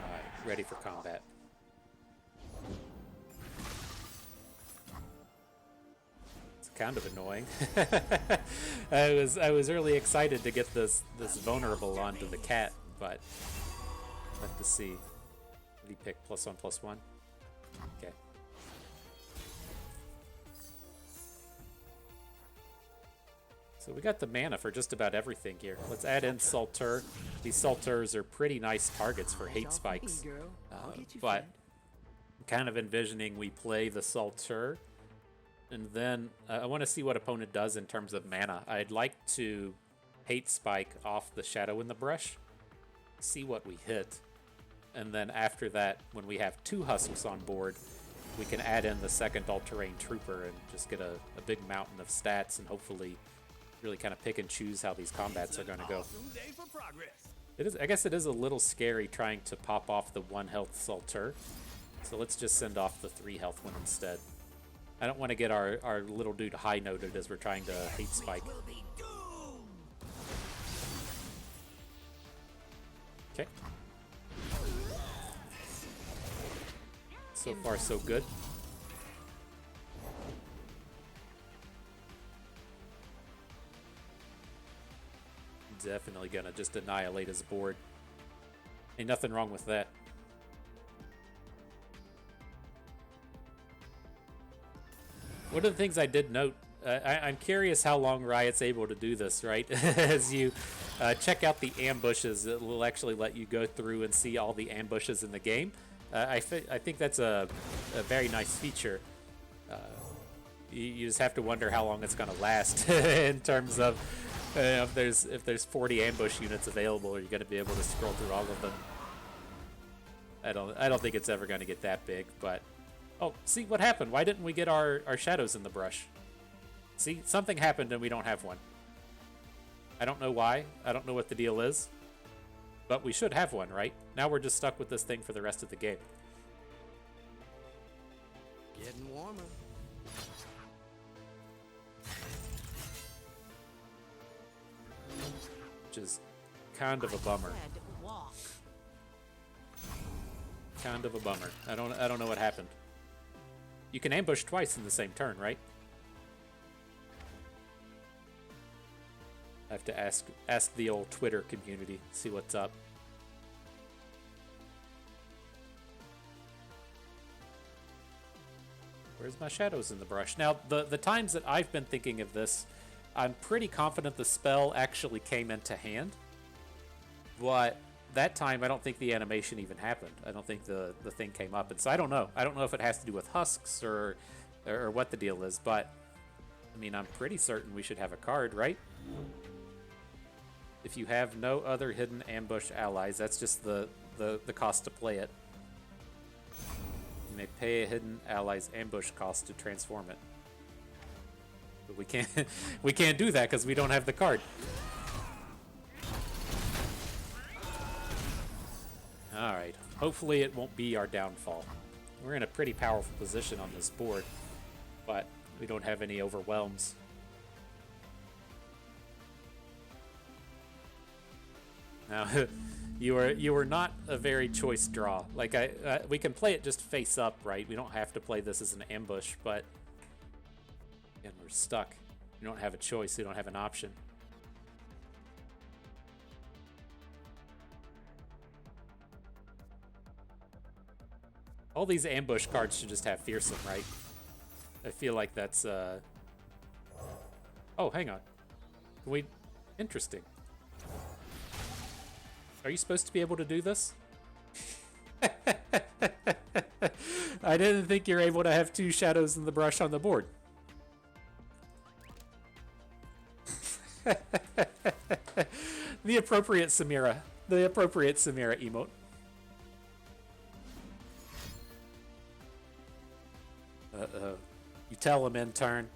Alright, ready for combat. It's kind of annoying. I was really excited to get this vulnerable onto the cat, but have to see. What do you pick? +1/+1? Okay. So we got the mana for just about everything here. Let's add in Salter. These Salters are pretty nice targets for hate spikes. But I'm kind of envisioning we play the Salter, and then I want to see what opponent does in terms of mana. I'd like to hate spike off the Shadow in the Brush, see what we hit, and then after that, when we have 2 Husks on board, we can add in the second all-terrain Trooper and just get a big mountain of stats and hopefully really kind of pick and choose how these combats are going to go. Day for progress. It is, I guess it is a little scary trying to pop off the 1 health Salter, so let's just send off the 3 health one instead. I don't want to get our little dude high-noted as we're trying to hate spike. Will be doomed. Okay. So far, so good. Definitely gonna just annihilate his board. Ain't nothing wrong with that. One of the things I did note, I'm curious how long Riot's able to do this, right? As you check out the ambushes, it will actually let you go through and see all the ambushes in the game. I think that's a very nice feature. You just have to wonder how long it's going to last in terms of if there's 40 ambush units available, are you going to be able to scroll through all of them? I don't think it's ever going to get that big, but oh, see what happened? Why didn't we get our shadows in the brush? See, something happened and we don't have one. I don't know why. I don't know what the deal is. But we should have one, right? Now we're just stuck with this thing for the rest of the game. Getting warmer. Which is kind of a bummer. Said walk. Kind of a bummer. I don't know what happened. You can ambush twice in the same turn, right? I have to ask the old Twitter community, see what's up. Where's my shadows in the brush? Now, the times that I've been thinking of this, I'm pretty confident the spell actually came into hand. But that time, I don't think the animation even happened. I don't think the thing came up. And so I don't know. I don't know if it has to do with husks or what the deal is. But, I mean, I'm pretty certain we should have a card, right? If you have no other hidden ambush allies, that's just the cost to play it. You may pay a hidden ally's ambush cost to transform it. But we can't do that because we don't have the card. Alright, hopefully it won't be our downfall. We're in a pretty powerful position on this board, but we don't have any overwhelms. Now, you were not a very choice draw. Like we can play it just face up, right? We don't have to play this as an ambush, but again, we're stuck. We don't have a choice. We don't have an option. All these ambush cards should just have fearsome, right? I feel like that's Oh, hang on. Can we? Interesting. Are you supposed to be able to do this? I didn't think you're able to have 2 shadows in the brush on the board. The appropriate Samira. The appropriate Samira emote. Uh-oh. You tell him in turn.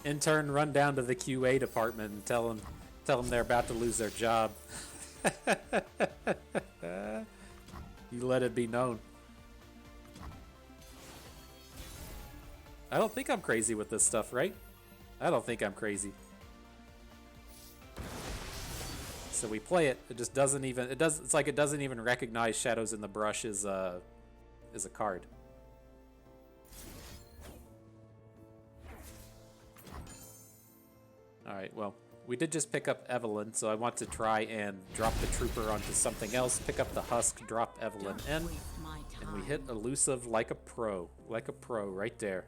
Intern, run down to the QA department and tell them they're about to lose their job. You let it be known. I don't think I'm crazy with this stuff, right? I don't think I'm crazy. So we play it. It just doesn't even. It's like it doesn't even recognize Shadows in the Brush as a card. All right. Well, we did just pick up Evelynn, so I want to try and drop the Trooper onto something else. Pick up the Husk, drop Evelynn in, and we hit Elusive like a pro right there.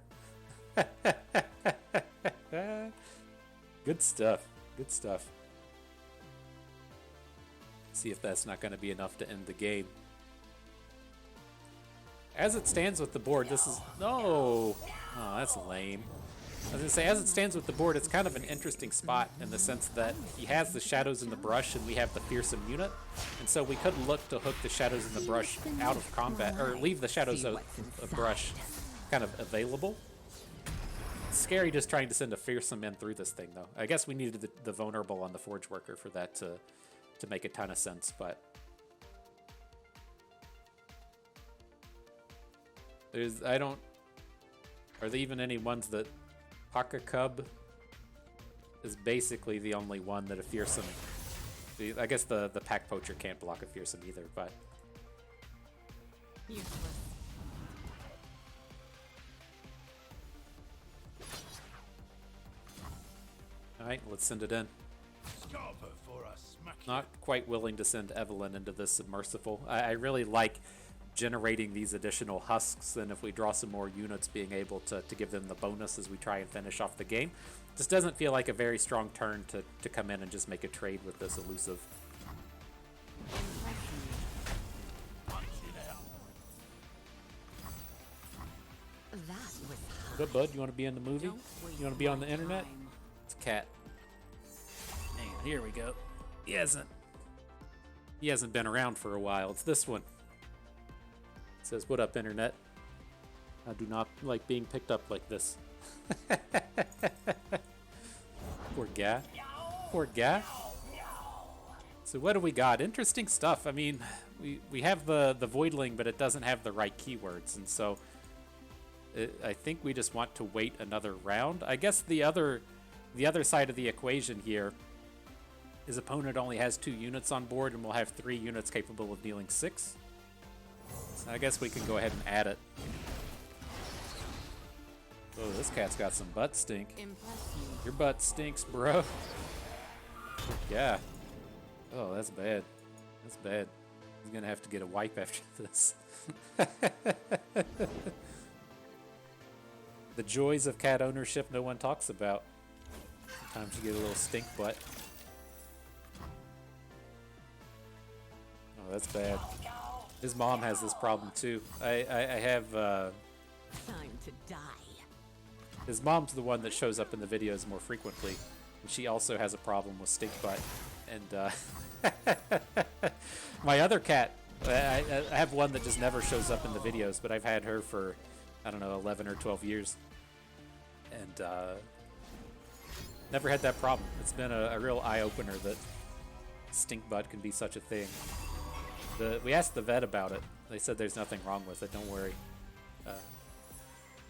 Good stuff. Good stuff. See if that's not going to be enough to end the game. As it stands with the board, this is... No! Oh, that's lame. I was going to say, as it stands with the board, it's kind of an interesting spot in the sense that he has the Shadows in the Brush and we have the Fearsome unit. And so we could look to hook the Shadows in the Brush out of combat, or leave the Shadows of Brush kind of available. It's scary just trying to send a Fearsome in through this thing, though. I guess we needed the Vulnerable on the Forge Worker for that to make a ton of sense, but... Are there even any ones that... Paka Cub is basically the only one that a Fearsome... I guess the Pack Poacher can't block a Fearsome either, but... Useless. Alright, let's send it in. Not quite willing to send Evelynn into this Submersible. I really like generating these additional husks, and if we draw some more units, being able to give them the bonus as we try and finish off the game. This doesn't feel like a very strong turn to come in and just make a trade with this Elusive. Good, bud? You want to be in the movie? You want to be on the internet? It's Cat. Man, here we go. He hasn't been around for a while. It's this one. It says, "What up, internet? I do not like being picked up like this." Poor guy. Poor guy. So what do we got? Interesting stuff. I mean, we have the Voidling, but it doesn't have the right keywords, and so I think we just want to wait another round. I guess the other side of the equation here, his opponent only has 2 units on board, and we'll have 3 units capable of dealing 6. So I guess we can go ahead and add it. Oh, this cat's got some butt stink. Your butt stinks, bro. Yeah. Oh, that's bad. That's bad. He's gonna have to get a wipe after this. The joys of cat ownership no one talks about. Sometimes you get a little stink butt. Oh, that's bad. His mom has this problem too. I have... Time to die. His mom's the one that shows up in the videos more frequently. And she also has a problem with stink butt. And my other cat, I have one that just never shows up in the videos, but I've had her for, I don't know, 11 or 12 years. And never had that problem. It's been a real eye-opener that stink butt can be such a thing. We asked the vet about it. They said there's nothing wrong with it. Don't worry.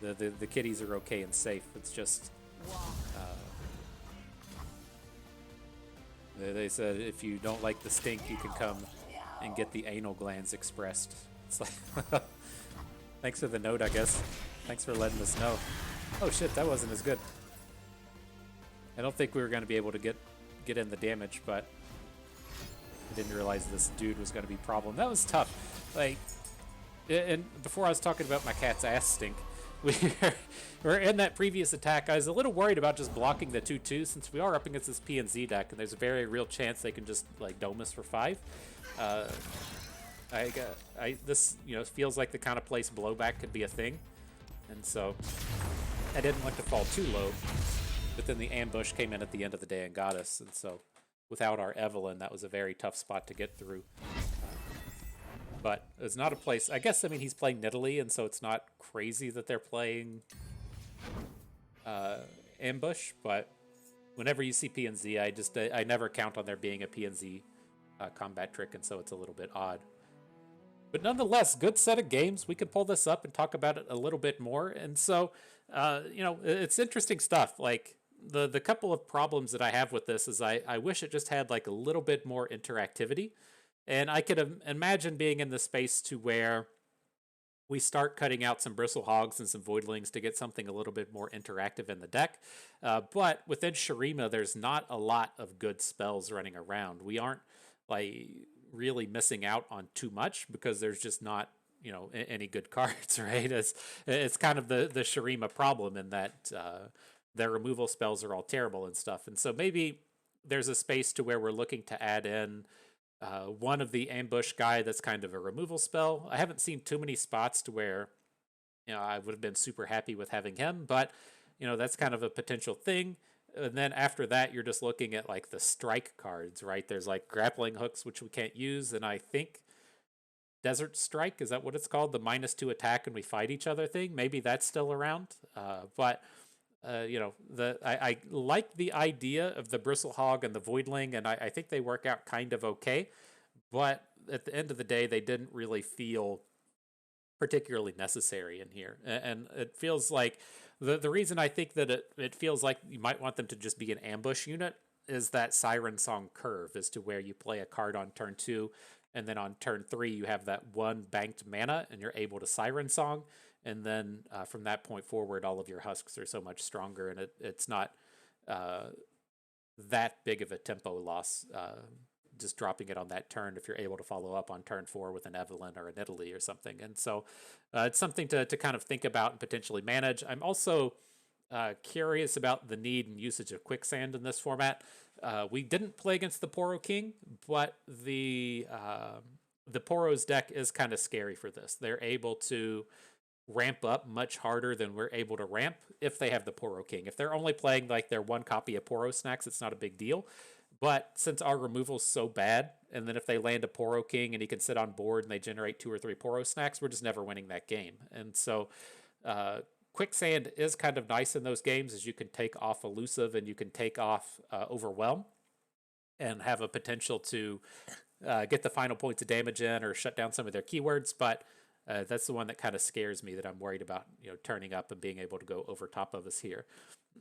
The kitties are okay and safe. It's just... They said if you don't like the stink, you can come and get the anal glands expressed. It's like... Thanks for the note, I guess. Thanks for letting us know. Oh shit, that wasn't as good. I don't think we were going to be able to get in the damage, but... I didn't realize this dude was going to be a problem. That was tough. Like, and before I was talking about my cat's ass stink, we were in that previous attack. I was a little worried about just blocking the 2/2 since we are up against this PNZ deck, and there's a very real chance they can just like dome us for 5. This feels like the kind of place blowback could be a thing, and so I didn't want to fall too low. But then the ambush came in at the end of the day and got us, and so. Without our Evelynn, that was a very tough spot to get through. But it's not a place... I guess, I mean, he's playing Nidalee, and so it's not crazy that they're playing ambush, but whenever you see PNZ, I never count on there being a PNZ combat trick, and so it's a little bit odd. But nonetheless, good set of games. We could pull this up and talk about it a little bit more. And so, you know, it's interesting stuff. Like the couple of problems that I have with this is I wish it just had like a little bit more interactivity. And I could imagine being in the space to where we start cutting out some bristle hogs and some voidlings to get something a little bit more interactive in the deck. But within Shurima, there's not a lot of good spells running around. We aren't like really missing out on too much because there's just not, you know, any good cards, right? It's kind of the Shurima problem in that their removal spells are all terrible and stuff. And so maybe there's a space to where we're looking to add in one of the ambush guy that's kind of a removal spell. I haven't seen too many spots to where, you know, I would have been super happy with having him, but, you know, that's kind of a potential thing. And then after that, you're just looking at like the strike cards, right? There's like grappling hooks, which we can't use. And I think Desert Strike, is that what it's called? The -2 attack and we fight each other thing. Maybe that's still around. But you know, I like the idea of the Bristle Hog and the Voidling, and I think they work out kind of okay. But at the end of the day, they didn't really feel particularly necessary in here. And it feels like the reason I think that it feels like you might want them to just be an ambush unit is that Siren Song curve as to where you play a card on turn 2, and then on turn 3 you have that one banked mana and you're able to Siren Song, and then from that point forward all of your husks are so much stronger, and it's not that big of a tempo loss just dropping it on that turn if you're able to follow up on turn 4 with an Evelynn or a Nidalee or something. And so it's something to kind of think about and potentially manage. I'm also curious about the need and usage of Quicksand in this format. We didn't play against the Poro King, but the Poro's deck is kind of scary for this. They're able to ramp up much harder than we're able to ramp if they have the Poro King. If they're only playing like their one copy of Poro Snacks, it's not a big deal. But since our removal's so bad, and then if they land a Poro King and he can sit on board and they generate 2 or 3 Poro Snacks, we're just never winning that game. And so Quicksand is kind of nice in those games, as you can take off Elusive and you can take off Overwhelm and have a potential to get the final points of damage in or shut down some of their keywords. But that's the one that kind of scares me, that I'm worried about, you know, turning up and being able to go over top of us here.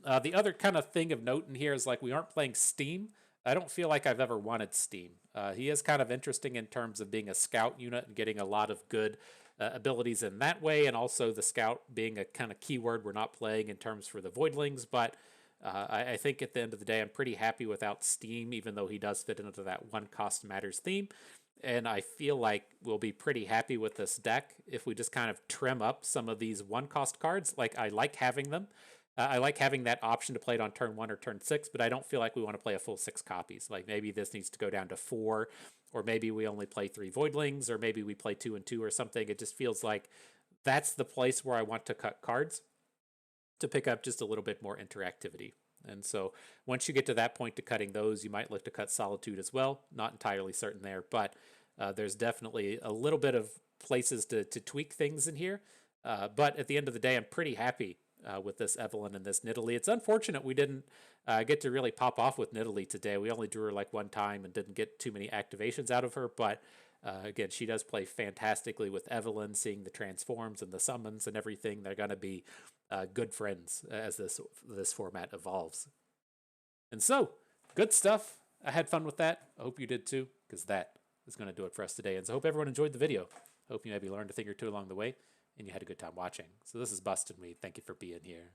The other kind of thing of note in here is like we aren't playing Steam. I don't feel like I've ever wanted Steam. He is kind of interesting in terms of being a scout unit and getting a lot of good abilities in that way, and also the scout being a kind of keyword we're not playing in terms for the Voidlings. But I think at the end of the day, I'm pretty happy without Steam, even though he does fit into that one cost matters theme. And I feel like we'll be pretty happy with this deck if we just kind of trim up some of these one cost cards. Like, I like having them. I like having that option to play it on turn 1 or turn 6, but I don't feel like we want to play a full 6 copies. Like, maybe this needs to go down to 4, or maybe we only play 3 Voidlings, or maybe we play 2 and 2 or something. It just feels like that's the place where I want to cut cards to pick up just a little bit more interactivity. And so once you get to that point to cutting those, you might look to cut Solitude as well. Not entirely certain there, but there's definitely a little bit of places to tweak things in here. But at the end of the day, I'm pretty happy with this Evelynn and this Nidalee. It's unfortunate we didn't get to really pop off with Nidalee today. We only drew her like one time and didn't get too many activations out of her, but again, she does play fantastically with Evelynn, seeing the transforms and the summons and everything. They're going to be good friends as this format evolves. And so, good stuff. I had fun with that. I hope you did too, because that is going to do it for us today. And so I hope everyone enjoyed the video. Hope you maybe learned a thing or two along the way, and you had a good time watching. So this is Bustin' Weed. Thank you for being here.